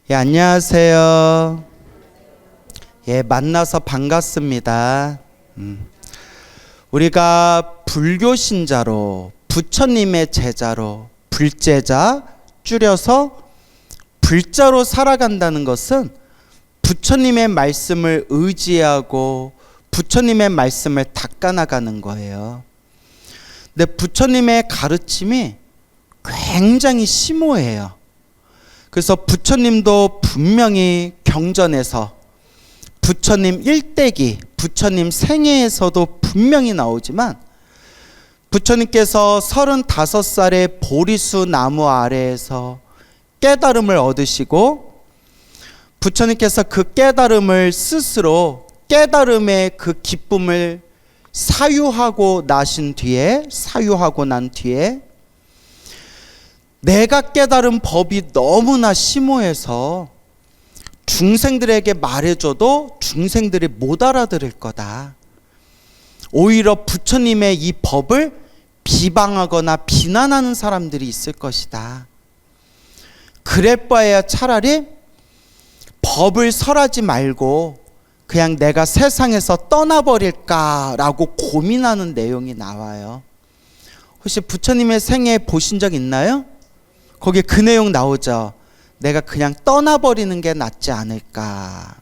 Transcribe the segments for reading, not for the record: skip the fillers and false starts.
예, 안녕하세요. 예, 만나서 반갑습니다. 우리가 불교 신자로, 부처님의 제자로, 불제자, 줄여서 불자로 살아간다는 것은 부처님의 말씀을 의지하고 부처님의 말씀을 닦아나가는 거예요. 근데 부처님의 가르침이 굉장히 심오해요. 그래서 부처님도 분명히 경전에서 부처님 일대기, 부처님 생애에서도 분명히 나오지만 부처님께서 35살의 보리수 나무 아래에서 깨달음을 얻으시고 부처님께서 그 깨달음을 스스로 깨달음의 그 기쁨을 사유하고 난 뒤에 내가 깨달은 법이 너무나 심오해서 중생들에게 말해줘도 중생들이 못 알아들을 거다. 오히려 부처님의 이 법을 비방하거나 비난하는 사람들이 있을 것이다. 그럴 바에야 차라리 법을 설하지 말고 그냥 내가 세상에서 떠나버릴까라고 고민하는 내용이 나와요. 혹시 부처님의 생애 보신 적 있나요? 거기에 그 내용 나오죠. 내가 그냥 떠나버리는 게 낫지 않을까.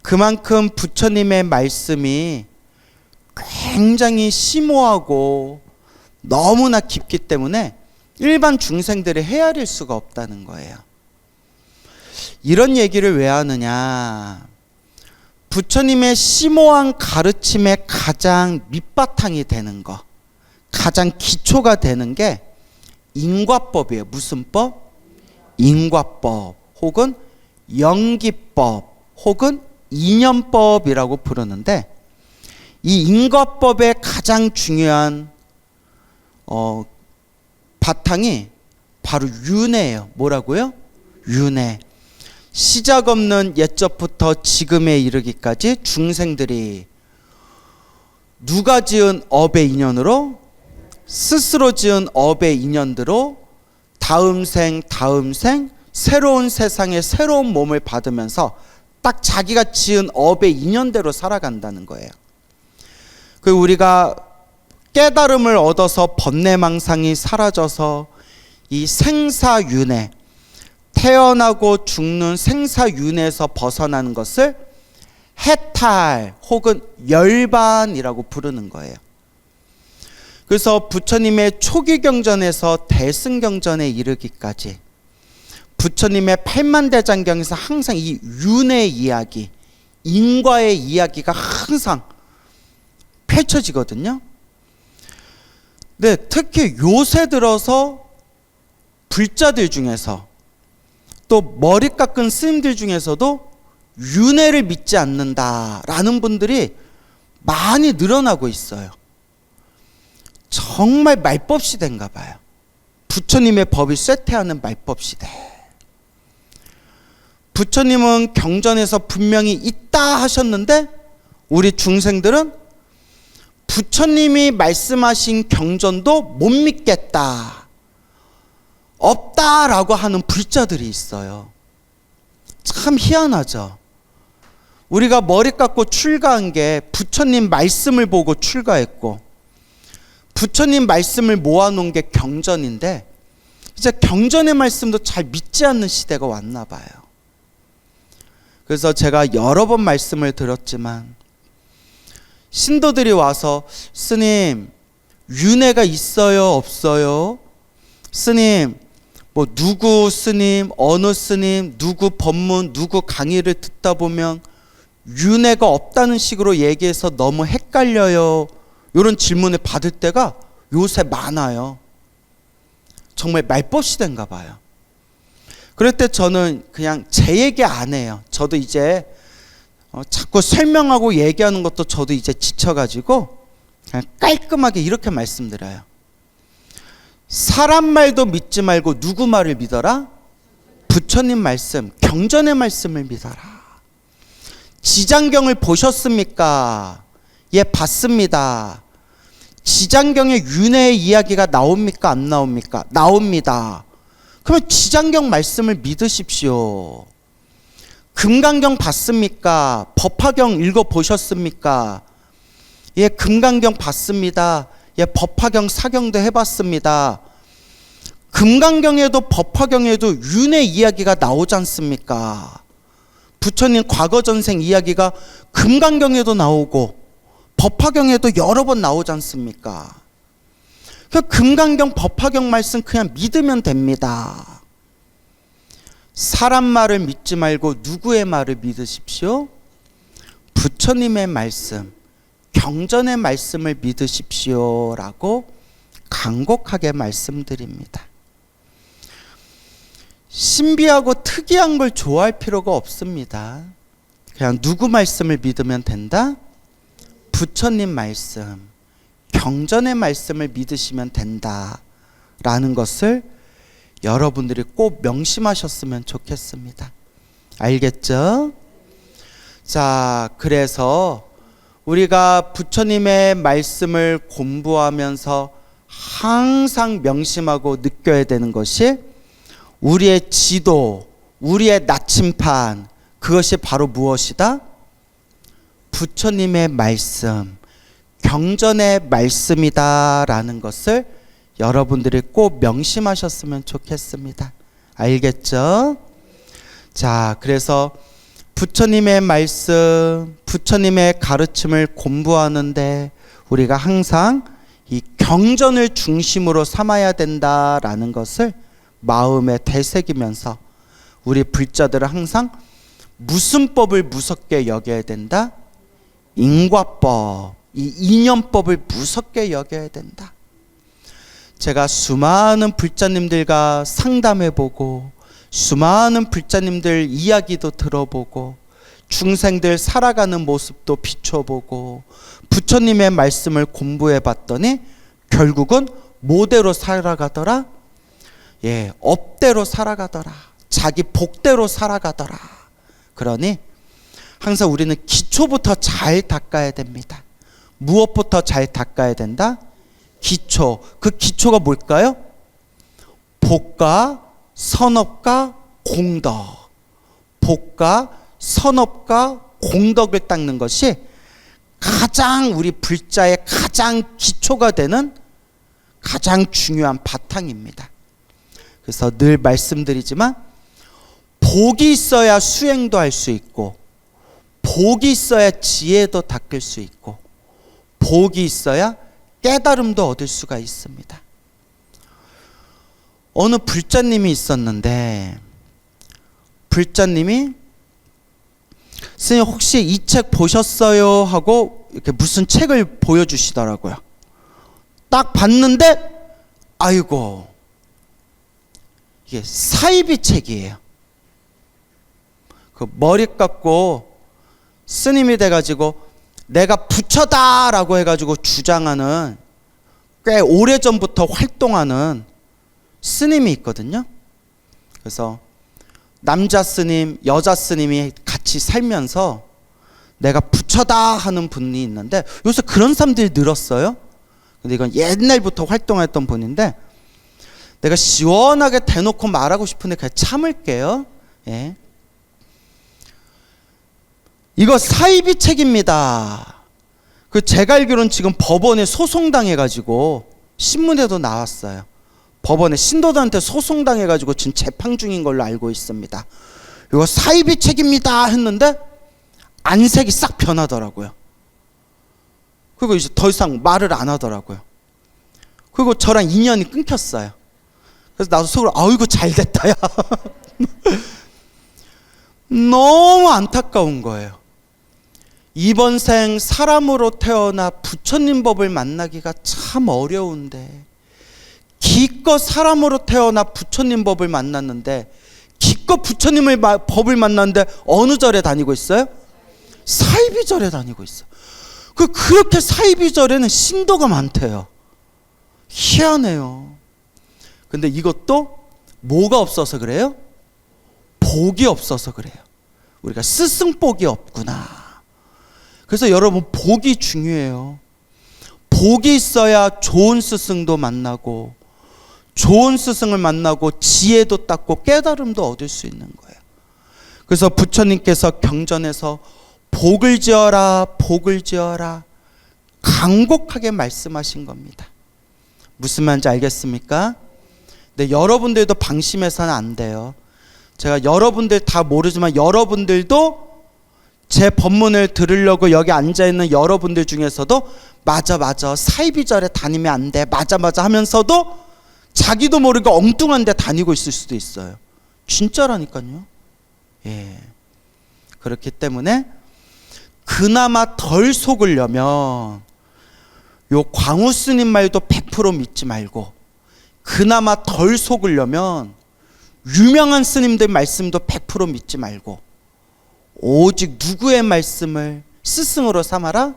그만큼 부처님의 말씀이 굉장히 심오하고 너무나 깊기 때문에 일반 중생들이 헤아릴 수가 없다는 거예요. 이런 얘기를 왜 하느냐. 부처님의 심오한 가르침의 가장 밑바탕이 되는 거, 가장 기초가 되는 게 인과법이에요. 무슨 법? 인과법 혹은 영기법 혹은 인연법이라고 부르는데 이 인과법의 가장 중요한 바탕이 바로 윤회예요. 뭐라고요? 윤회. 시작 없는 옛적부터 지금에 이르기까지 중생들이 누가 지은 업의 인연으로 스스로 지은 업의 인연대로 다음 생 새로운 세상에 새로운 몸을 받으면서 딱 자기가 지은 업의 인연대로 살아간다는 거예요. 그리고 우리가 깨달음을 얻어서 번뇌망상이 사라져서 이 생사윤회, 태어나고 죽는 생사윤회에서 벗어나는 것을 해탈 혹은 열반이라고 부르는 거예요. 그래서 부처님의 초기 경전에서 대승경전에 이르기까지 부처님의 팔만대장경에서 항상 이 윤의 이야기, 인과의 이야기가 항상 펼쳐지거든요. 네, 특히 요새 들어서 불자들 중에서 또 머리 깎은 스님들 중에서도 윤회를 믿지 않는다라는 분들이 많이 늘어나고 있어요. 정말 말법 시대인가 봐요. 부처님의 법이 쇠퇴하는 말법 시대. 부처님은 경전에서 분명히 있다 하셨는데 우리 중생들은 부처님이 말씀하신 경전도 못 믿겠다, 없다라고 하는 불자들이 있어요. 참 희한하죠. 우리가 머리 깎고 출가한 게 부처님 말씀을 보고 출가했고 부처님 말씀을 모아놓은 게 경전인데 이제 경전의 말씀도 잘 믿지 않는 시대가 왔나 봐요. 그래서 제가 여러 번 말씀을 드렸지만 신도들이 와서 스님 윤회가 있어요 없어요? 스님 뭐 누구 스님 어느 스님 누구 법문 누구 강의를 듣다 보면 윤회가 없다는 식으로 얘기해서 너무 헷갈려요. 이런 질문을 받을 때가 요새 많아요. 정말 말법 시대인가 봐요. 그럴 때 저는 그냥 제 얘기 안 해요. 저도 이제 자꾸 설명하고 얘기하는 것도 저도 이제 지쳐가지고 그냥 깔끔하게 이렇게 말씀드려요. 사람 말도 믿지 말고 누구 말을 믿어라? 부처님 말씀, 경전의 말씀을 믿어라. 지장경을 보셨습니까? 예, 봤습니다. 지장경에 윤회의 이야기가 나옵니까? 안 나옵니까? 나옵니다. 그러면 지장경 말씀을 믿으십시오. 금강경 봤습니까? 법화경 읽어보셨습니까? 예, 금강경 봤습니다. 예, 법화경 사경도 해봤습니다. 금강경에도 법화경에도 윤회 이야기가 나오지 않습니까? 부처님 과거전생 이야기가 금강경에도 나오고 법화경에도 여러 번 나오지 않습니까? 그 금강경 법화경 말씀 그냥 믿으면 됩니다. 사람 말을 믿지 말고 누구의 말을 믿으십시오? 부처님의 말씀, 경전의 말씀을 믿으십시오라고 간곡하게 말씀드립니다. 신비하고 특이한 걸 좋아할 필요가 없습니다. 그냥 누구 말씀을 믿으면 된다? 부처님 말씀, 경전의 말씀을 믿으시면 된다라는 것을 여러분들이 꼭 명심하셨으면 좋겠습니다. 알겠죠? 자, 그래서 우리가 부처님의 말씀을 공부하면서 항상 명심하고 느껴야 되는 것이 우리의 지도, 우리의 나침판, 그것이 바로 무엇이다? 부처님의 말씀, 경전의 말씀이다라는 것을 여러분들이 꼭 명심하셨으면 좋겠습니다. 알겠죠? 자, 그래서 부처님의 말씀, 부처님의 가르침을 공부하는데 우리가 항상 이 경전을 중심으로 삼아야 된다라는 것을 마음에 되새기면서 우리 불자들은 항상 무슨 법을 무섭게 여겨야 된다? 인과법, 이 인연법을 무섭게 여겨야 된다. 제가 수많은 불자님들과 상담해보고 수많은 불자님들 이야기도 들어보고 중생들 살아가는 모습도 비춰보고 부처님의 말씀을 공부해봤더니 결국은 뭐대로 살아가더라? 예, 업대로 살아가더라. 자기 복대로 살아가더라. 그러니 항상 우리는 기초부터 잘 닦아야 됩니다. 무엇부터 잘 닦아야 된다? 기초. 그 기초가 뭘까요? 복과 선업과 공덕. 복과 선업과 공덕을 닦는 것이 가장 우리 불자의 가장 기초가 되는 가장 중요한 바탕입니다. 그래서 늘 말씀드리지만 복이 있어야 수행도 할 수 있고 복이 있어야 지혜도 닦을 수 있고 복이 있어야 깨달음도 얻을 수가 있습니다. 어느 불자님이 있었는데 불자님이 스님 혹시 이 책 보셨어요? 하고 이렇게 무슨 책을 보여주시더라고요. 딱 봤는데 아이고 이게 사이비 책이에요. 그 머리 깎고 스님이 돼가지고 내가 부처다라고 해가지고 주장하는 꽤 오래전부터 활동하는 스님이 있거든요. 그래서 남자 스님, 여자 스님이 같이 살면서 내가 부처다 하는 분이 있는데 요새 그런 사람들이 늘었어요. 근데 이건 옛날부터 활동했던 분인데 내가 시원하게 대놓고 말하고 싶은데 그냥 참을게요. 예. 이거 사이비 책입니다. 그 제가 알기로는 지금 법원에 소송당해가지고 신문에도 나왔어요. 법원에 신도들한테 소송당해가지고 지금 재판 중인 걸로 알고 있습니다. 이거 사이비 책입니다 했는데 안색이 싹 변하더라고요. 그리고 이제 더 이상 말을 안 하더라고요. 그리고 저랑 인연이 끊겼어요. 그래서 나도 속으로 아이고 잘됐다 야. 너무 안타까운 거예요. 이번 생 사람으로 태어나 부처님 법을 만나기가 참 어려운데 기껏 사람으로 태어나 부처님 법을 만났는데 기껏 부처님의 법을 만났는데 어느 절에 다니고 있어요? 사이비절에 다니고 있어요. 그렇게 사이비절에는 신도가 많대요. 희한해요. 근데 이것도 뭐가 없어서 그래요? 복이 없어서 그래요. 우리가 스승복이 없구나. 그래서 여러분 복이 중요해요. 복이 있어야 좋은 스승도 만나고 좋은 스승을 만나고 지혜도 닦고 깨달음도 얻을 수 있는 거예요. 그래서 부처님께서 경전에서 복을 지어라, 복을 지어라 간곡하게 말씀하신 겁니다. 무슨 말인지 알겠습니까? 네, 여러분들도 방심해서는 안 돼요. 제가 여러분들 다 모르지만 여러분들도 제 법문을 들으려고 여기 앉아있는 여러분들 중에서도 맞아 사이비절에 다니면 안 돼 맞아 하면서도 자기도 모르게 엉뚱한 데 다니고 있을 수도 있어요. 진짜라니까요. 예. 그렇기 때문에 그나마 덜 속으려면 요 광우 스님 말도 100% 믿지 말고, 그나마 덜 속으려면 유명한 스님들 말씀도 100% 믿지 말고 오직 누구의 말씀을 스승으로 삼아라?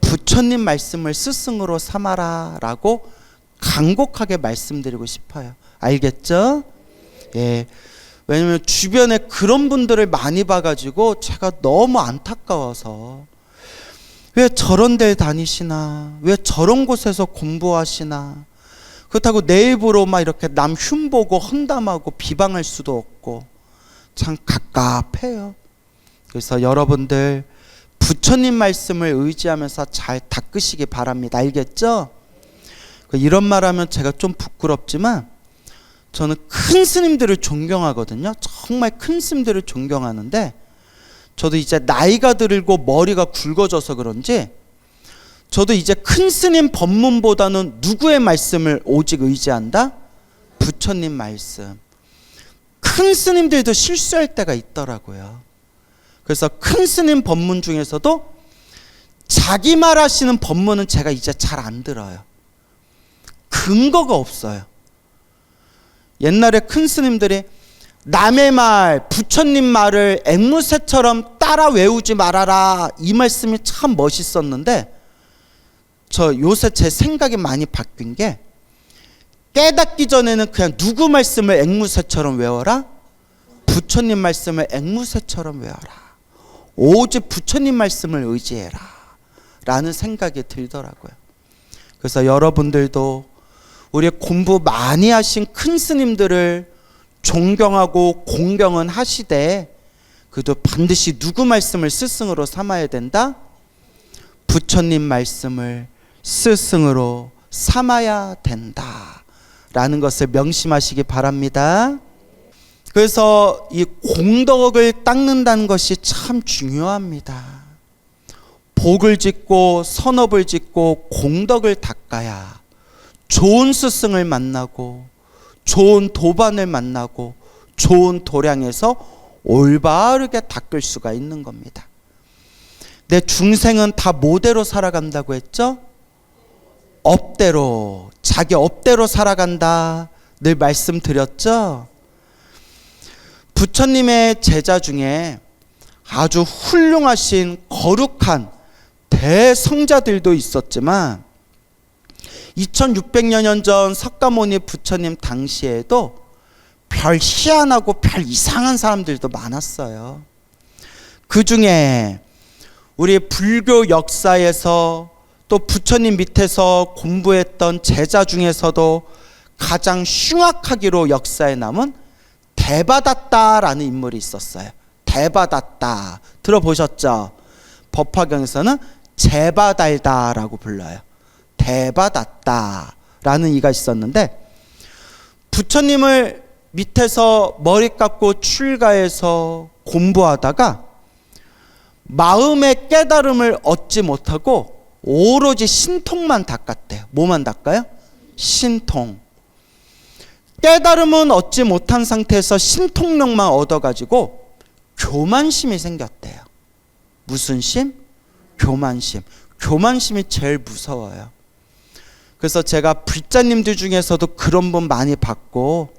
부처님 말씀을 스승으로 삼아라 라고 간곡하게 말씀드리고 싶어요. 알겠죠? 예. 왜냐면 주변에 그런 분들을 많이 봐가지고 제가 너무 안타까워서, 왜 저런 데 다니시나, 왜 저런 곳에서 공부하시나, 그렇다고 내 입으로 막 이렇게 남 흉보고 헌담하고 비방할 수도 없고 참 갑갑해요. 그래서 여러분들 부처님 말씀을 의지하면서 잘 닦으시기 바랍니다. 알겠죠? 이런 말하면 제가 좀 부끄럽지만 저는 큰 스님들을 존경하거든요. 정말 큰 스님들을 존경하는데, 저도 이제 나이가 들고 머리가 굵어져서 그런지 저도 이제 큰 스님 법문보다는 누구의 말씀을 오직 의지한다? 부처님 말씀. 큰 스님들도 실수할 때가 있더라고요. 그래서 큰 스님 법문 중에서도 자기 말하시는 법문은 제가 이제 잘 안 들어요. 근거가 없어요. 옛날에 큰 스님들이 남의 말, 부처님 말을 앵무새처럼 따라 외우지 말아라, 이 말씀이 참 멋있었는데, 저 요새 제 생각이 많이 바뀐 게, 깨닫기 전에는 그냥 누구 말씀을 앵무새처럼 외워라? 부처님 말씀을 앵무새처럼 외워라. 오직 부처님 말씀을 의지해라 라는 생각이 들더라고요. 그래서 여러분들도 우리 공부 많이 하신 큰 스님들을 존경하고 공경은 하시되, 그래도 반드시 누구 말씀을 스승으로 삼아야 된다? 부처님 말씀을 스승으로 삼아야 된다 라는 것을 명심하시기 바랍니다. 그래서 이 공덕을 닦는다는 것이 참 중요합니다. 복을 짓고 선업을 짓고 공덕을 닦아야 좋은 스승을 만나고 좋은 도반을 만나고 좋은 도량에서 올바르게 닦을 수가 있는 겁니다. 내 중생은 다 뭐대로 살아간다고 했죠? 업대로, 자기 업대로 살아간다 늘 말씀드렸죠? 부처님의 제자 중에 아주 훌륭하신 거룩한 대성자들도 있었지만 2600여 전 석가모니 부처님 당시에도 별 희한하고 별 이상한 사람들도 많았어요. 그 중에 우리 불교 역사에서 또 부처님 밑에서 공부했던 제자 중에서도 가장 흉악하기로 역사에 남은 대바다따라는 인물이 있었어요. 대바다따 들어보셨죠? 법화경에서는 제바달다라고 불러요. 대바다따라는 이가 있었는데, 부처님을 밑에서 머리 깎고 출가해서 공부하다가 마음의 깨달음을 얻지 못하고 오로지 신통만 닦았대요. 뭐만 닦아요? 신통. 깨달음은 얻지 못한 상태에서 신통력만 얻어가지고 교만심이 생겼대요. 무슨 심? 교만심. 교만심이 제일 무서워요. 그래서 제가 불자님들 중에서도 그런 분 많이 봤고,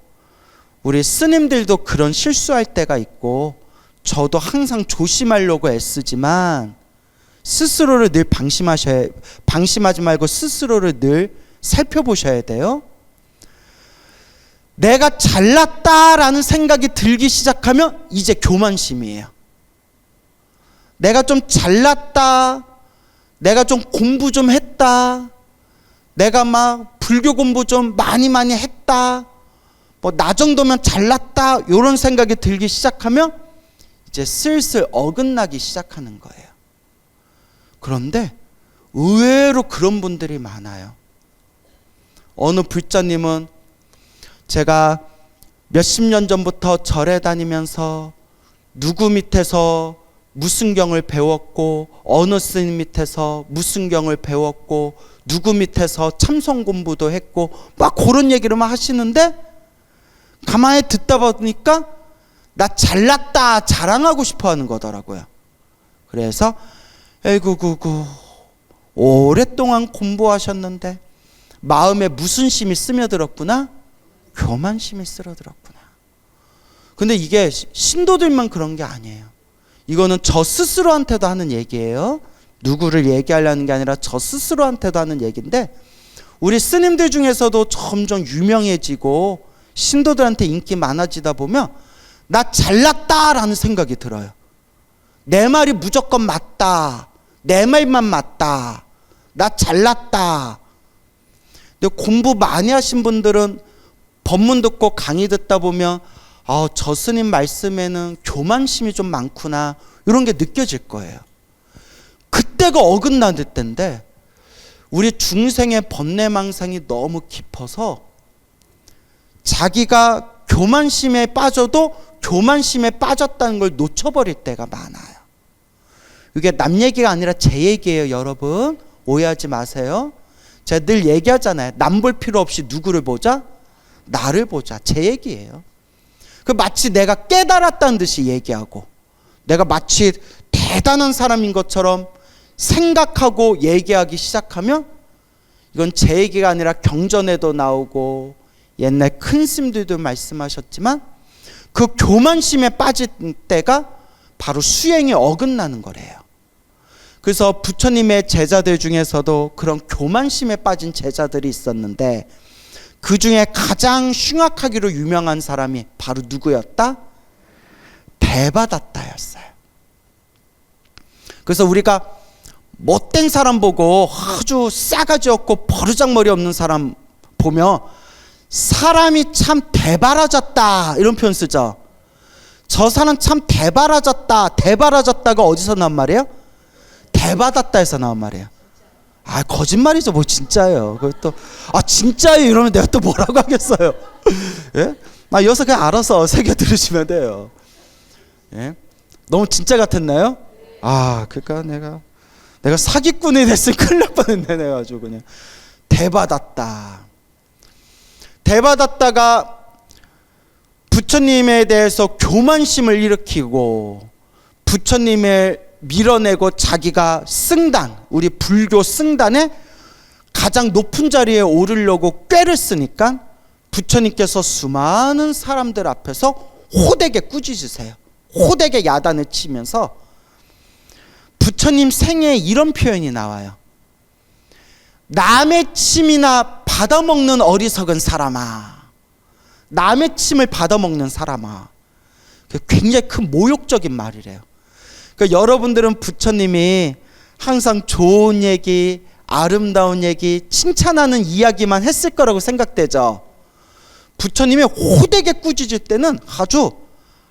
우리 스님들도 그런 실수할 때가 있고, 저도 항상 조심하려고 애쓰지만 스스로를 늘 방심하지 말고 스스로를 늘 살펴보셔야 돼요. 내가 잘났다라는 생각이 들기 시작하면 이제 교만심이에요. 내가 좀 잘났다, 내가 좀 공부 좀 했다, 내가 막 불교 공부 좀 많이 했다, 뭐 나 정도면 잘났다, 이런 생각이 들기 시작하면 이제 슬슬 어긋나기 시작하는 거예요. 그런데 의외로 그런 분들이 많아요. 어느 불자님은 제가 몇십 년 전부터 절에 다니면서 누구 밑에서 무슨 경을 배웠고, 어느 스님 밑에서 무슨 경을 배웠고, 누구 밑에서 참선 공부도 했고, 막 그런 얘기를 막 하시는데 가만히 듣다 보니까 나 잘났다 자랑하고 싶어 하는 거더라고요. 그래서 에구구구 오랫동안 공부하셨는데 마음에 무슨 심이 스며들었구나? 교만심이 스며들었구나. 근데 이게 신도들만 그런 게 아니에요. 이거는 저 스스로한테도 하는 얘기예요. 누구를 얘기하려는 게 아니라 저 스스로한테도 하는 얘기인데, 우리 스님들 중에서도 점점 유명해지고 신도들한테 인기 많아지다 보면 나 잘났다라는 생각이 들어요. 내 말이 무조건 맞다, 내 말만 맞다, 나 잘났다. 근데 공부 많이 하신 분들은 법문 듣고 강의 듣다 보면 저 스님 말씀에는 교만심이 좀 많구나, 이런 게 느껴질 거예요. 그때가 어긋나는 때인데 우리 중생의 번뇌망상이 너무 깊어서 자기가 교만심에 빠져도 교만심에 빠졌다는 걸 놓쳐버릴 때가 많아요. 이게 남 얘기가 아니라 제 얘기예요. 여러분 오해하지 마세요. 제가 늘 얘기하잖아요. 남 볼 필요 없이 누구를 보자? 나를 보자. 제 얘기예요. 그 마치 내가 깨달았다는 듯이 얘기하고, 내가 마치 대단한 사람인 것처럼 생각하고 얘기하기 시작하면, 이건 제 얘기가 아니라 경전에도 나오고 옛날 큰 스님들도 말씀하셨지만, 그 교만심에 빠진 때가 바로 수행이 어긋나는 거래요. 그래서 부처님의 제자들 중에서도 그런 교만심에 빠진 제자들이 있었는데, 그 중에 가장 흉악하기로 유명한 사람이 바로 누구였다? 대바다타였어요. 그래서 우리가 못된 사람 보고 아주 싸가지 없고 버르장머리 없는 사람 보면 사람이 참 대바라졌다 이런 표현 쓰죠. 저 사람 참 대바라졌다. 대바라졌다가 어디서 나온 말이에요? 대바다타에서 나온 말이에요. 거짓말이죠. 뭐 진짜예요. 그것도 진짜예요 이러면 내가 또 뭐라고 하겠어요. 예? 여기서 그냥 알아서 새겨 들으시면 돼요. 예? 너무 진짜 같았나요? 그러니까 내가 사기꾼이 됐으면 큰일 날 뻔했네. 내가 아주 그냥 대바다타가 부처님에 대해서 교만심을 일으키고 부처님을 밀어내고 자기가 승단, 우리 불교 승단에 가장 높은 자리에 오르려고 꾀를 쓰니까 부처님께서 수많은 사람들 앞에서 호되게 꾸짖으세요. 호되게 야단을 치면서 부처님 생애에 이런 표현이 나와요. 남의 침이나 받아먹는 어리석은 사람아, 남의 침을 받아먹는 사람아. 굉장히 큰 모욕적인 말이래요. 그러니까 여러분들은 부처님이 항상 좋은 얘기, 아름다운 얘기, 칭찬하는 이야기만 했을 거라고 생각되죠. 부처님이 호되게 꾸짖을 때는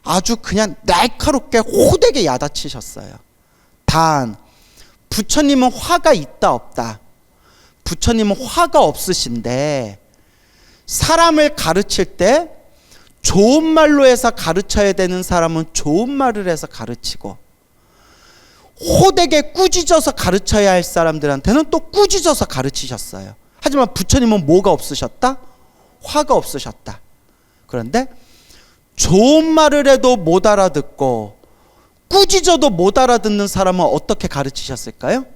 아주 그냥 날카롭게 호되게 야단치셨어요. 단 부처님은 화가 있다 없다? 부처님은 화가 없으신데, 사람을 가르칠 때 좋은 말로 해서 가르쳐야 되는 사람은 좋은 말을 해서 가르치고, 호되게 꾸짖어서 가르쳐야 할 사람들한테는 또 꾸짖어서 가르치셨어요. 하지만 부처님은 뭐가 없으셨다? 화가 없으셨다. 그런데 좋은 말을 해도 못 알아듣고 꾸짖어도 못 알아듣는 사람은 어떻게 가르치셨을까요?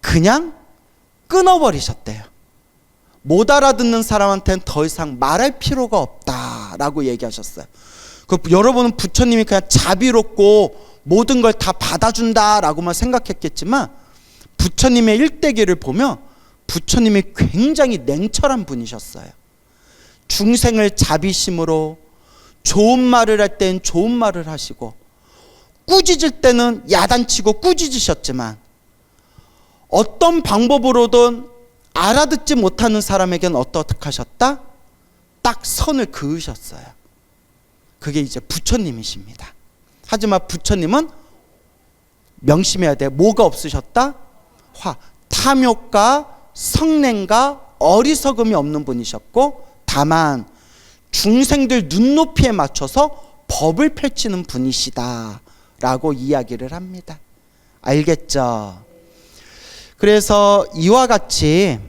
그냥 끊어버리셨대요. 못 알아듣는 사람한테는 더 이상 말할 필요가 없다라고 얘기하셨어요. 여러분은 부처님이 그냥 자비롭고 모든 걸 다 받아준다라고만 생각했겠지만, 부처님의 일대기를 보면 부처님이 굉장히 냉철한 분이셨어요. 중생을 자비심으로, 좋은 말을 할 때는 좋은 말을 하시고, 꾸짖을 때는 야단치고 꾸짖으셨지만, 어떤 방법으로든 알아듣지 못하는 사람에게는 어떻게 하셨다? 딱 선을 그으셨어요. 그게 이제 부처님이십니다. 하지만 부처님은 명심해야 돼. 뭐가 없으셨다? 탐욕과 성냄과 어리석음이 없는 분이셨고, 다만 중생들 눈높이에 맞춰서 법을 펼치는 분이시다 라고 이야기를 합니다. 알겠죠? 그래서 이와 같이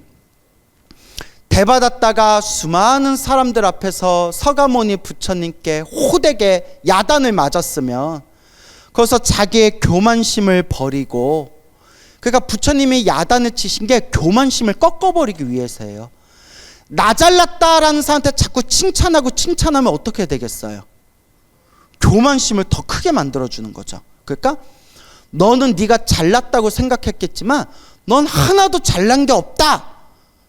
대받았다가 수많은 사람들 앞에서 서가모니 부처님께 호되게 야단을 맞았으면 거기서 자기의 교만심을 버리고, 그러니까 부처님이 야단을 치신 게 교만심을 꺾어버리기 위해서예요. 나 잘났다라는 사람한테 자꾸 칭찬하면 어떻게 되겠어요? 교만심을 더 크게 만들어주는 거죠. 그러니까 너는 네가 잘났다고 생각했겠지만 넌 하나도 잘난 게 없다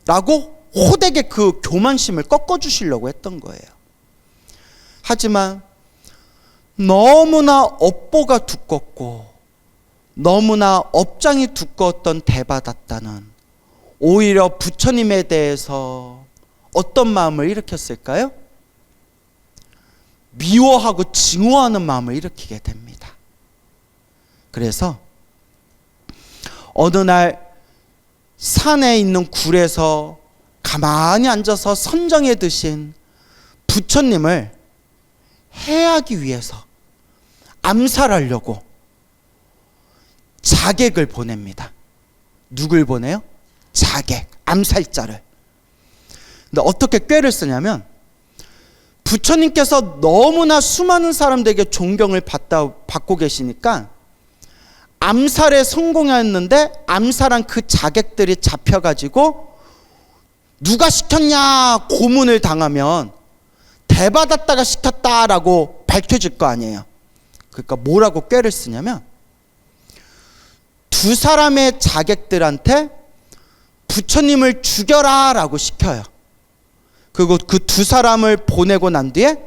라고 호되게 그 교만심을 꺾어주시려고 했던 거예요. 하지만 너무나 업보가 두껍고 너무나 업장이 두꺼웠던 대받았다는 오히려 부처님에 대해서 어떤 마음을 일으켰을까요? 미워하고 증오하는 마음을 일으키게 됩니다. 그래서 어느 날 산에 있는 굴에서 가만히 앉아서 선정해 드신 부처님을 해하기 위해서 암살하려고 자객을 보냅니다. 누굴 보내요? 자객, 암살자를. 근데 어떻게 꾀를 쓰냐면 부처님께서 너무나 수많은 사람들에게 존경을 받고 계시니까 암살에 성공했는데 암살한 그 자객들이 잡혀가지고 누가 시켰냐 고문을 당하면 대받았다가 시켰다라고 밝혀질 거 아니에요. 그러니까 뭐라고 꾀를 쓰냐면 두 사람의 자객들한테 부처님을 죽여라 라고 시켜요. 그리고 그 두 사람을 보내고 난 뒤에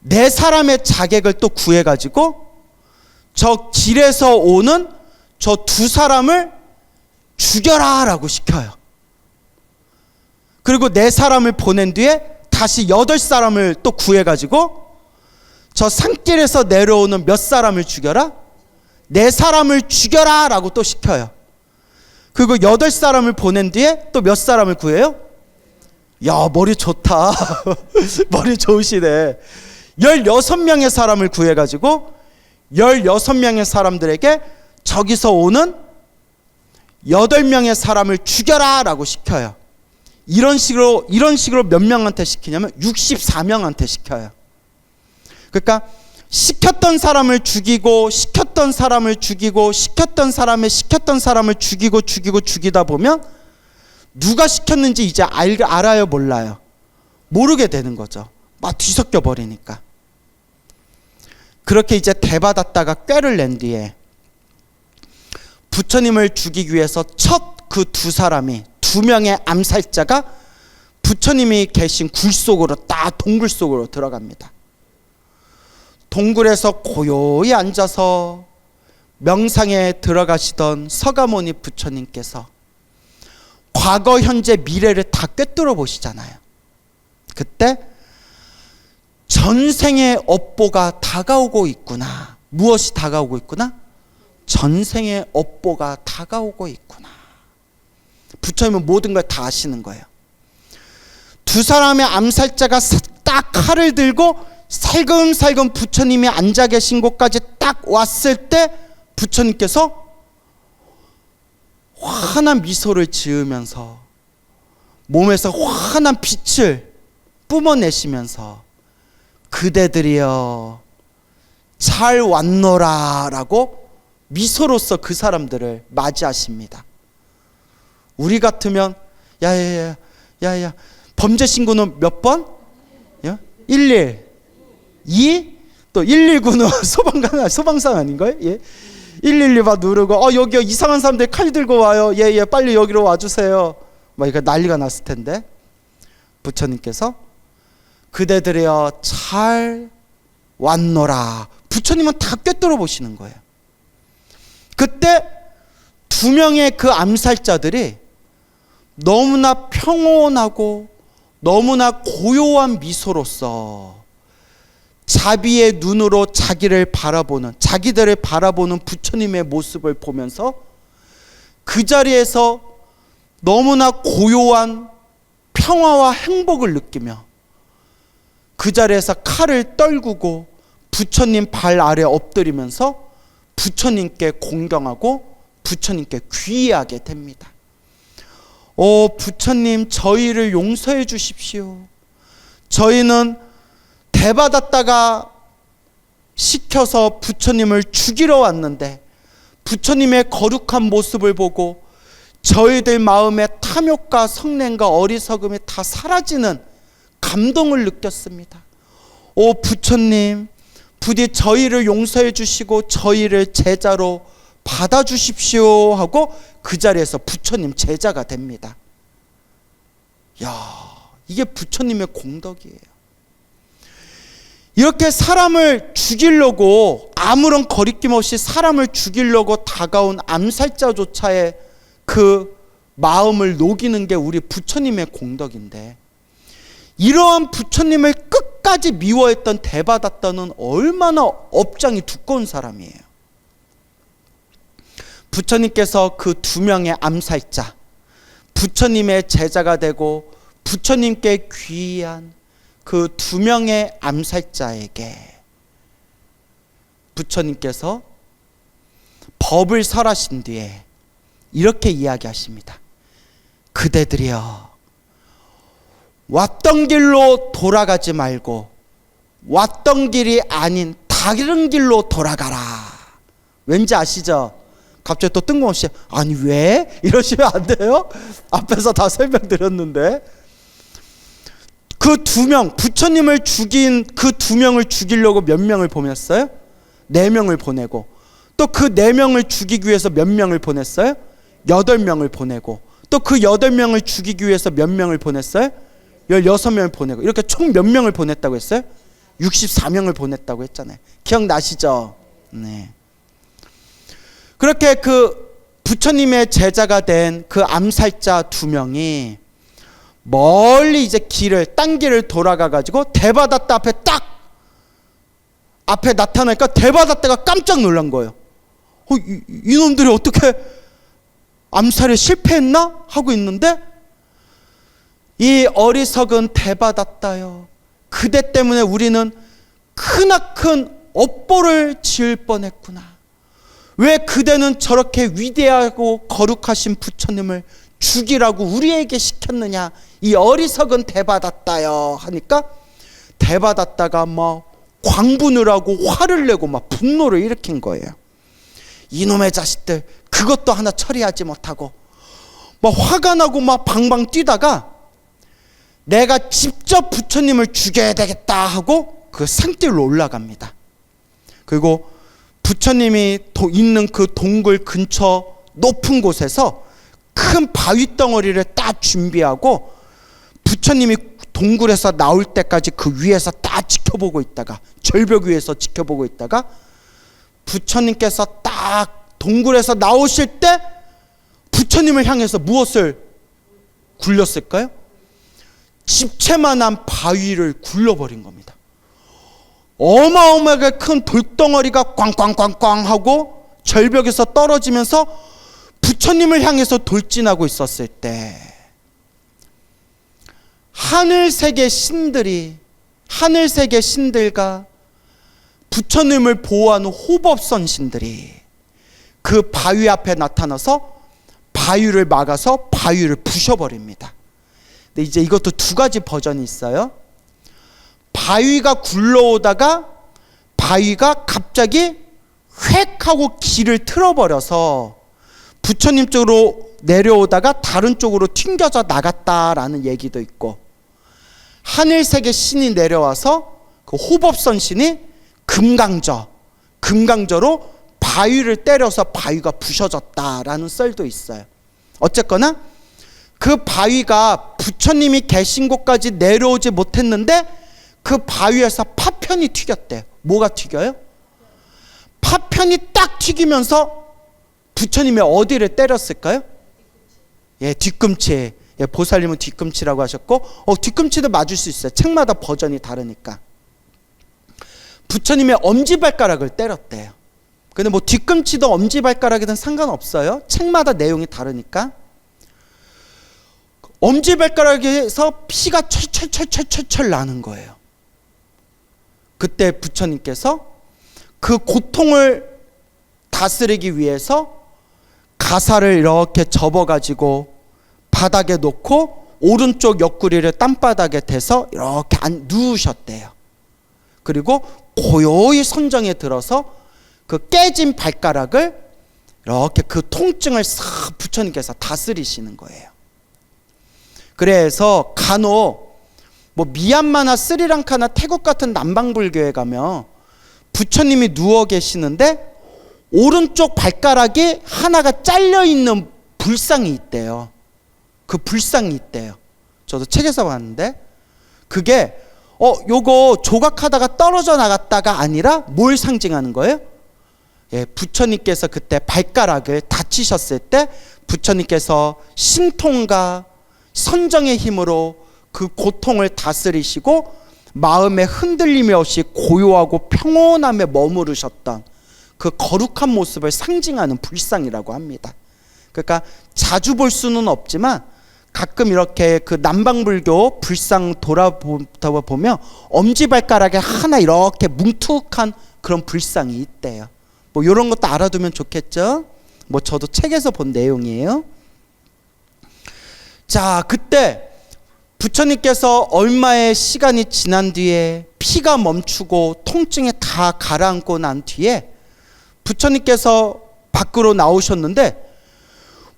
네 사람의 자객을 또 구해가지고 저 길에서 오는 저 두 사람을 죽여라 라고 시켜요. 그리고 네 사람을 보낸 뒤에 다시 8사람을 또 구해가지고 저 산길에서 내려오는 몇 사람을 죽여라? 4사람을 죽여라 라고 또 시켜요. 그리고 8사람을 보낸 뒤에 또 몇 사람을 구해요? 야, 머리 좋다. 머리 좋으시네. 16명의 사람을 구해가지고 16명의 사람들에게 저기서 오는 8명의 사람을 죽여라 라고 시켜요. 이런 식으로 몇 명한테 시키냐면 64명한테 시켜요. 그러니까 시켰던 사람을 죽이고 시켰던 사람을 죽이고 시켰던 사람을 죽이다 보면 누가 시켰는지 이제 알아요, 몰라요? 모르게 되는 거죠. 막 뒤섞여 버리니까. 그렇게 이제 대받았다가 꾀를 낸 뒤에 부처님을 죽이기 위해서 첫 그 두 사람이 2명의 암살자가 부처님이 계신 굴 속으로 딱 동굴 속으로 들어갑니다. 동굴에서 고요히 앉아서 명상에 들어가시던 서가모니 부처님께서 과거, 현재, 미래를 다 꿰뚫어 보시잖아요. 그때 전생의 업보가 다가오고 있구나. 무엇이 다가오고 있구나? 전생의 업보가 다가오고 있구나. 부처님은 모든 걸 다 아시는 거예요. 두 사람의 암살자가 딱 칼을 들고 살금살금 부처님이 앉아 계신 곳까지 딱 왔을 때 부처님께서 환한 미소를 지으면서 몸에서 환한 빛을 뿜어내시면서 그대들이여 잘 왔노라 라고 미소로써 그 사람들을 맞이하십니다. 우리 같으면 야야야 범죄 신고는 몇 번? 11 2 또 119는 소방상 아닌가요? 예. 112바 누르고 여기 이상한 사람들 칼 들고 와요. 예 빨리 여기로 와주세요. 막 이거 난리가 났을 텐데 부처님께서 그대들이여 잘 왔노라. 부처님은 다 꿰뚫어 보시는 거예요. 그때 2명의 그 암살자들이 너무나 평온하고 너무나 고요한 미소로서 자비의 눈으로 자기들을 바라보는 부처님의 모습을 보면서 그 자리에서 너무나 고요한 평화와 행복을 느끼며 그 자리에서 칼을 떨구고 부처님 발 아래 엎드리면서 부처님께 공경하고 부처님께 귀의하게 됩니다. 오 부처님, 저희를 용서해 주십시오. 저희는 대받았다가 시켜서 부처님을 죽이러 왔는데 부처님의 거룩한 모습을 보고 저희들 마음의 탐욕과 성냄과 어리석음이 다 사라지는 감동을 느꼈습니다. 오 부처님, 부디 저희를 용서해 주시고 저희를 제자로 받아주십시오 하고 그 자리에서 부처님 제자가 됩니다. 이게 부처님의 공덕이에요. 이렇게 사람을 죽이려고, 아무런 거리낌 없이 사람을 죽이려고 다가온 암살자조차의 그 마음을 녹이는 게 우리 부처님의 공덕인데, 이러한 부처님을 끝까지 미워했던 대바다타는 얼마나 업장이 두꺼운 사람이에요. 부처님께서 그 두 명의 암살자, 부처님의 제자가 되고 부처님께 귀의한 그 두 명의 암살자에게 부처님께서 법을 설하신 뒤에 이렇게 이야기하십니다. 그대들이여, 왔던 길로 돌아가지 말고 왔던 길이 아닌 다른 길로 돌아가라. 왠지 아시죠? 갑자기 또 뜬금없이 아니 왜? 이러시면 안 돼요. 앞에서 다 설명드렸는데, 그 두 명, 부처님을 죽인 그 두 명을 죽이려고 몇 명을 보냈어요? 4명을 보내고, 또 그 4명을 죽이기 위해서 몇 명을 보냈어요? 8명을 보내고, 또 그 8명을 죽이기 위해서 몇 명을 보냈어요? 16명을 보내고, 이렇게 총 몇 명을 보냈다고 했어요? 64명을 보냈다고 했잖아요. 기억나시죠? 네. 그렇게 그 부처님의 제자가 된 그 암살자 2명이 멀리 이제 딴 길을 돌아가 가지고 대바다타 앞에 딱 앞에 나타나니까 대바다타가 깜짝 놀란 거예요. 이놈들이 어떻게 암살에 실패했나? 하고 있는데, 이 어리석은 대바다타요, 그대 때문에 우리는 크나큰 업보를 지을 뻔했구나. 왜 그대는 저렇게 위대하고 거룩하신 부처님을 죽이라고 우리에게 시켰느냐, 이 어리석은 대바다타요 하니까 대바다타가 막 광분을 하고 화를 내고 막 분노를 일으킨 거예요. 이놈의 자식들, 그것도 하나 처리하지 못하고 막 화가 나고 막 방방 뛰다가 내가 직접 부처님을 죽여야 되겠다 하고 그 산길로 올라갑니다. 그리고 부처님이 있는 그 동굴 근처 높은 곳에서 큰 바위 덩어리를 딱 준비하고 부처님이 동굴에서 나올 때까지 그 위에서 딱 지켜보고 있다가, 절벽 위에서 지켜보고 있다가 부처님께서 딱 동굴에서 나오실 때 부처님을 향해서 무엇을 굴렸을까요? 집채만한 바위를 굴려버린 겁니다. 어마어마하게 큰 돌덩어리가 꽝꽝꽝꽝 하고 절벽에서 떨어지면서 부처님을 향해서 돌진하고 있었을 때, 하늘세계 신들과 부처님을 보호하는 호법선 신들이 그 바위 앞에 나타나서 바위를 막아서 바위를 부셔버립니다. 근데 이제 이것도 두 가지 버전이 있어요. 바위가 굴러오다가 바위가 갑자기 획 하고 길을 틀어버려서 부처님 쪽으로 내려오다가 다른 쪽으로 튕겨져 나갔다라는 얘기도 있고, 하늘세계 신이 내려와서 그 호법선 신이 금강저로 바위를 때려서 바위가 부셔졌다라는 썰도 있어요. 어쨌거나 그 바위가 부처님이 계신 곳까지 내려오지 못했는데 그 바위에서 파편이 튀겼대요. 뭐가 튀겨요? 파편이 딱 튀기면서 부처님의 어디를 때렸을까요? 예, 뒤꿈치에. 예, 보살님은 뒤꿈치라고 하셨고, 뒤꿈치도 맞을 수 있어요. 책마다 버전이 다르니까. 부처님의 엄지발가락을 때렸대요. 근데 뭐 뒤꿈치도 엄지발가락이든 상관없어요. 책마다 내용이 다르니까. 엄지발가락에서 피가 철철철철철철 나는 거예요. 그때 부처님께서 그 고통을 다스리기 위해서 가사를 이렇게 접어가지고 바닥에 놓고 오른쪽 옆구리를 땅바닥에 대서 이렇게 누우셨대요. 그리고 고요히 선정에 들어서 그 깨진 발가락을 이렇게 그 통증을 싹 부처님께서 다스리시는 거예요. 그래서 간혹 뭐 미얀마나 스리랑카나 태국 같은 남방불교에 가면 부처님이 누워 계시는데 오른쪽 발가락이 하나가 잘려 있는 불상이 있대요. 그 불상이 있대요. 저도 책에서 봤는데 그게 요거 조각하다가 떨어져 나갔다가 아니라 뭘 상징하는 거예요? 예, 부처님께서 그때 발가락을 다치셨을 때 부처님께서 신통과 선정의 힘으로 그 고통을 다스리시고 마음에 흔들림이 없이 고요하고 평온함에 머무르셨던 그 거룩한 모습을 상징하는 불상이라고 합니다. 그러니까 자주 볼 수는 없지만 가끔 이렇게 그 남방불교 불상 돌아보다 보면 엄지발가락에 하나 이렇게 뭉툭한 그런 불상이 있대요. 뭐 이런 것도 알아두면 좋겠죠. 뭐 저도 책에서 본 내용이에요. 자, 그때 부처님께서 얼마의 시간이 지난 뒤에 피가 멈추고 통증이 다 가라앉고 난 뒤에 부처님께서 밖으로 나오셨는데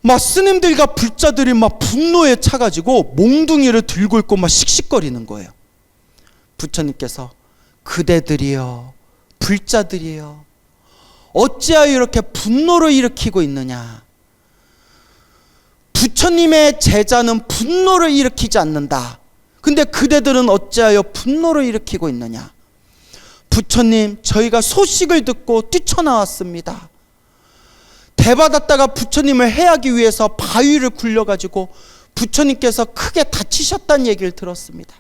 막 스님들과 불자들이 막 분노에 차가지고 몽둥이를 들고 있고 막 씩씩거리는 거예요. 부처님께서 그대들이여, 불자들이여, 어찌하여 이렇게 분노를 일으키고 있느냐. 부처님의 제자는 분노를 일으키지 않는다. 근데 그대들은 어찌하여 분노를 일으키고 있느냐. 부처님, 저희가 소식을 듣고 뛰쳐나왔습니다. 대받았다가 부처님을 해하기 위해서 바위를 굴려가지고 부처님께서 크게 다치셨다는 얘기를 들었습니다.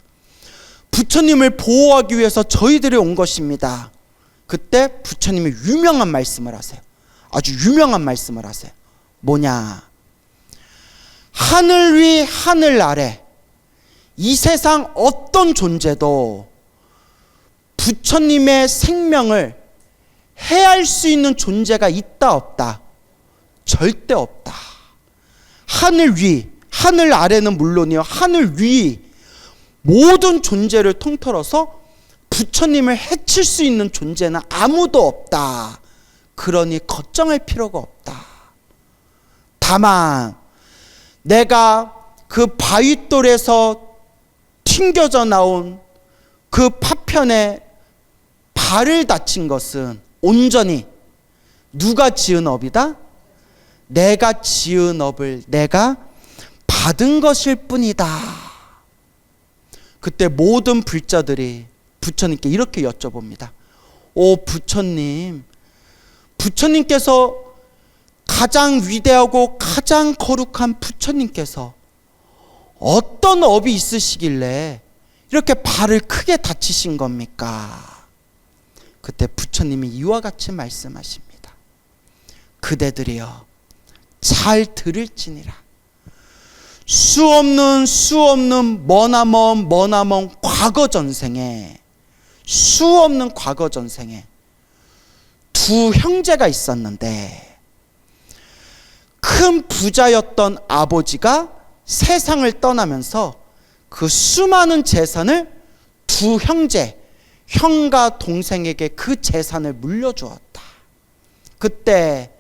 부처님을 보호하기 위해서 저희들이 온 것입니다. 그때 부처님이 유명한 말씀을 하세요. 아주 유명한 말씀을 하세요. 뭐냐? 하늘 위 하늘 아래 이 세상 어떤 존재도 부처님의 생명을 해할 수 있는 존재가 있다 없다? 절대 없다. 하늘 위, 하늘 아래는 물론이요, 하늘 위 모든 존재를 통틀어서 부처님을 해칠 수 있는 존재는 아무도 없다. 그러니 걱정할 필요가 없다. 다만 내가 그 바윗돌에서 튕겨져 나온 그 파편에 발을 다친 것은 온전히 누가 지은 업이다? 내가 지은 업을 내가 받은 것일 뿐이다. 그때 모든 불자들이 부처님께 이렇게 여쭤봅니다. 오 부처님, 부처님께서 가장 위대하고 가장 거룩한 부처님께서 어떤 업이 있으시길래 이렇게 발을 크게 다치신 겁니까? 그때 부처님이 이와 같이 말씀하십니다. 그대들이여 잘 들을지니라. 수없는 머나먼 과거 전생에, 수없는 과거 전생에 두 형제가 있었는데 큰 부자였던 아버지가 세상을 떠나면서 그 수많은 재산을 두 형제, 형과 동생에게 그 재산을 물려주었다. 그때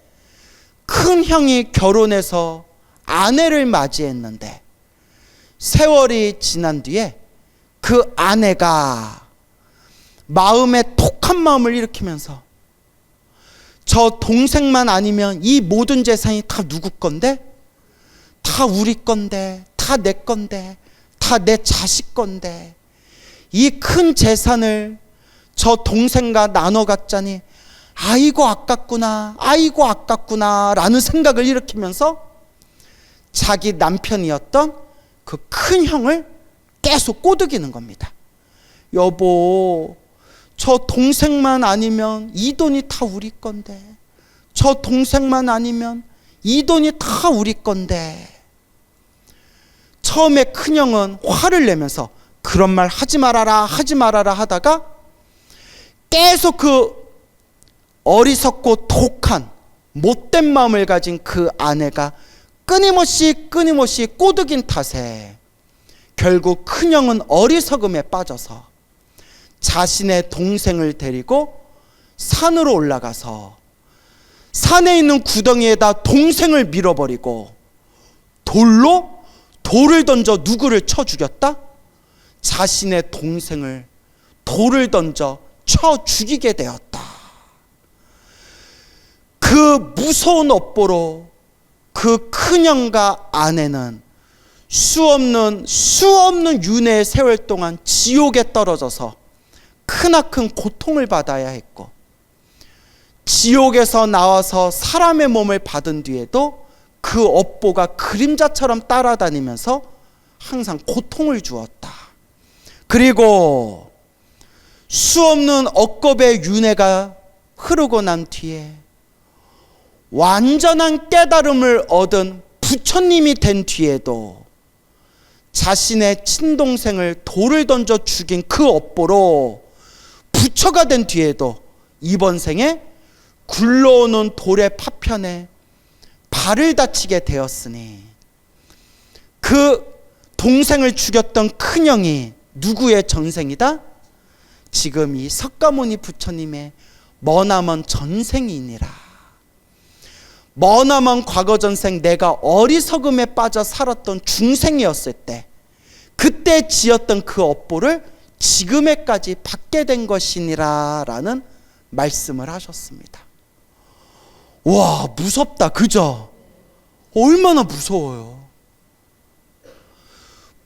큰 형이 결혼해서 아내를 맞이했는데 세월이 지난 뒤에 그 아내가 마음에 톡한 마음을 일으키면서 저 동생만 아니면 이 모든 재산이 다 누구 건데? 다 우리 건데, 다 내 건데, 다 내 자식 건데 이 큰 재산을 저 동생과 나눠 갖자니 아이고 아깝구나, 아이고 아깝구나 라는 생각을 일으키면서 자기 남편이었던 그 큰 형을 계속 꼬드기는 겁니다. 여보, 저 동생만 아니면 이 돈이 다 우리 건데, 저 동생만 아니면 이 돈이 다 우리 건데. 처음에 큰형은 화를 내면서 그런 말 하지 말아라 하지 말아라 하다가 계속 그 어리석고 독한 못된 마음을 가진 그 아내가 끊임없이 꼬드긴 탓에 결국 큰형은 어리석음에 빠져서 자신의 동생을 데리고 산으로 올라가서 산에 있는 구덩이에다 동생을 밀어버리고 돌을 던져 누구를 쳐 죽였다? 자신의 동생을 돌을 던져 쳐 죽이게 되었다. 그 무서운 업보로 그 큰형과 아내는 수없는 윤회의 세월 동안 지옥에 떨어져서 크나큰 고통을 받아야 했고, 지옥에서 나와서 사람의 몸을 받은 뒤에도 그 업보가 그림자처럼 따라다니면서 항상 고통을 주었다. 그리고 수없는 억겁의 윤회가 흐르고 난 뒤에 완전한 깨달음을 얻은 부처님이 된 뒤에도 자신의 친동생을 돌을 던져 죽인 그 업보로 부처가 된 뒤에도 이번 생에 굴러오는 돌의 파편에 발을 다치게 되었으니, 그 동생을 죽였던 큰형이 누구의 전생이다? 지금 이 석가모니 부처님의 머나먼 전생이니라. 머나먼 과거 전생, 내가 어리석음에 빠져 살았던 중생이었을 때 그때 지었던 그 업보를 지금에까지 받게 된 것이니라 라는 말씀을 하셨습니다. 와, 무섭다, 그죠? 얼마나 무서워요.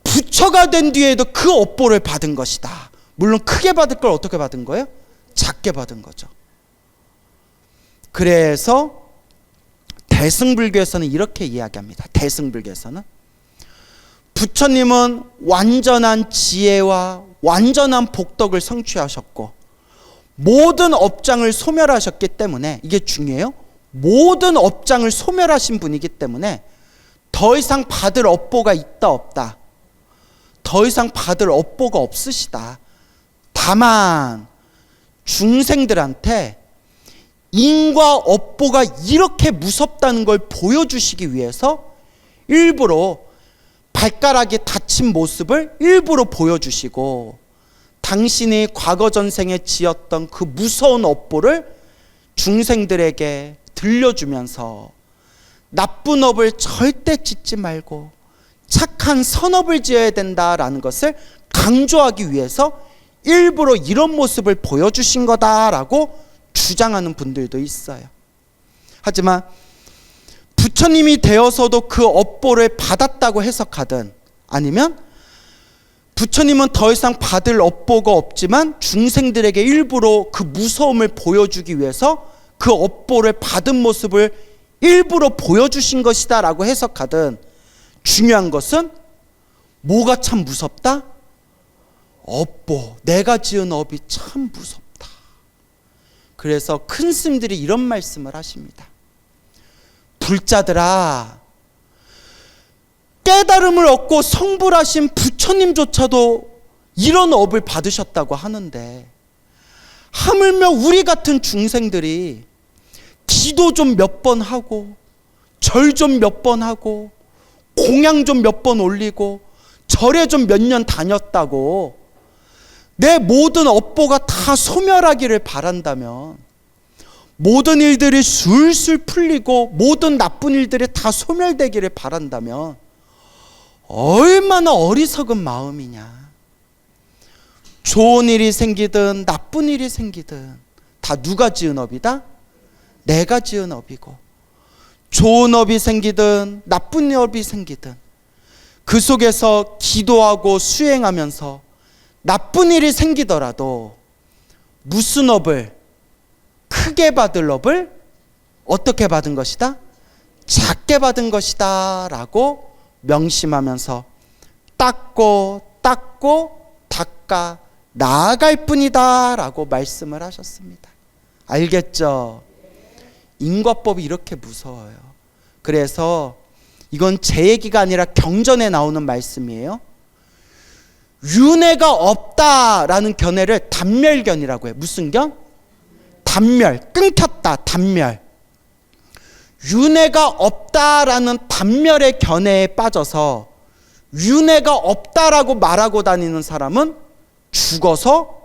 부처가 된 뒤에도 그 업보를 받은 것이다. 물론 크게 받을 걸 어떻게 받은 거예요? 작게 받은 거죠. 그래서 대승불교에서는 이렇게 이야기합니다. 대승불교에서는 부처님은 완전한 지혜와 완전한 복덕을 성취하셨고 모든 업장을 소멸하셨기 때문에, 이게 중요해요. 모든 업장을 소멸하신 분이기 때문에 더 이상 받을 업보가 있다 없다, 더 이상 받을 업보가 없으시다. 다만 중생들한테 인과 업보가 이렇게 무섭다는 걸 보여주시기 위해서 일부러 발가락이 다친 모습을 일부러 보여주시고, 당신이 과거 전생에 지었던 그 무서운 업보를 중생들에게 들려주면서 나쁜 업을 절대 짓지 말고 착한 선업을 지어야 된다라는 것을 강조하기 위해서 일부러 이런 모습을 보여주신 거다라고 주장하는 분들도 있어요. 하지만 부처님이 되어서도 그 업보를 받았다고 해석하든, 아니면 부처님은 더 이상 받을 업보가 없지만 중생들에게 일부러 그 무서움을 보여주기 위해서 그 업보를 받은 모습을 일부러 보여주신 것이다 라고 해석하든, 중요한 것은 뭐가 참 무섭다? 업보, 내가 지은 업이 참 무섭다. 그래서 큰 스님들이 이런 말씀을 하십니다. 불자들아, 깨달음을 얻고 성불하신 부처님조차도 이런 업을 받으셨다고 하는데, 하물며 우리 같은 중생들이 기도 좀 몇 번 하고 절 좀 몇 번 하고 공양 좀 몇 번 올리고 절에 좀 몇 년 다녔다고 내 모든 업보가 다 소멸하기를 바란다면, 모든 일들이 술술 풀리고 모든 나쁜 일들이 다 소멸되기를 바란다면 얼마나 어리석은 마음이냐. 좋은 일이 생기든 나쁜 일이 생기든 다 누가 지은 업이다? 내가 지은 업이고, 좋은 업이 생기든 나쁜 업이 생기든 그 속에서 기도하고 수행하면서 나쁜 일이 생기더라도 무슨 업을, 크게 받을 업을 어떻게 받은 것이다? 작게 받은 것이다 라고 명심하면서 닦고 닦아 나아갈 뿐이다 라고 말씀을 하셨습니다. 알겠죠? 인과법이 이렇게 무서워요. 그래서 이건 제 얘기가 아니라 경전에 나오는 말씀이에요. 윤회가 없다라는 견해를 단멸견이라고 해요. 무슨 견? 단멸, 끊겼다, 단멸. 윤회가 없다라는 단멸의 견해에 빠져서 윤회가 없다라고 말하고 다니는 사람은 죽어서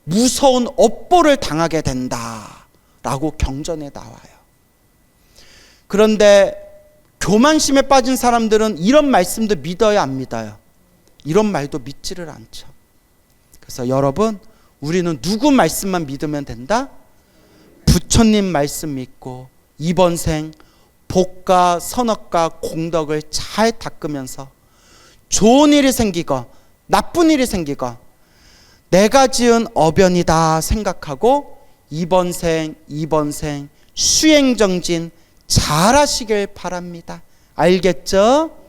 무서운 업보를 당하게 된다라고 경전에 나와요. 그런데 교만심에 빠진 사람들은 이런 말씀도 믿어요, 안 믿어요? 이런 말도 믿지를 않죠. 그래서 여러분, 우리는 누구 말씀만 믿으면 된다? 부처님 말씀 믿고 이번 생 복과 선악과 공덕을 잘 닦으면서 좋은 일이 생기건 나쁜 일이 생기건 내가 지은 어변이다 생각하고 이번 생 수행정진 잘 하시길 바랍니다. 알겠죠?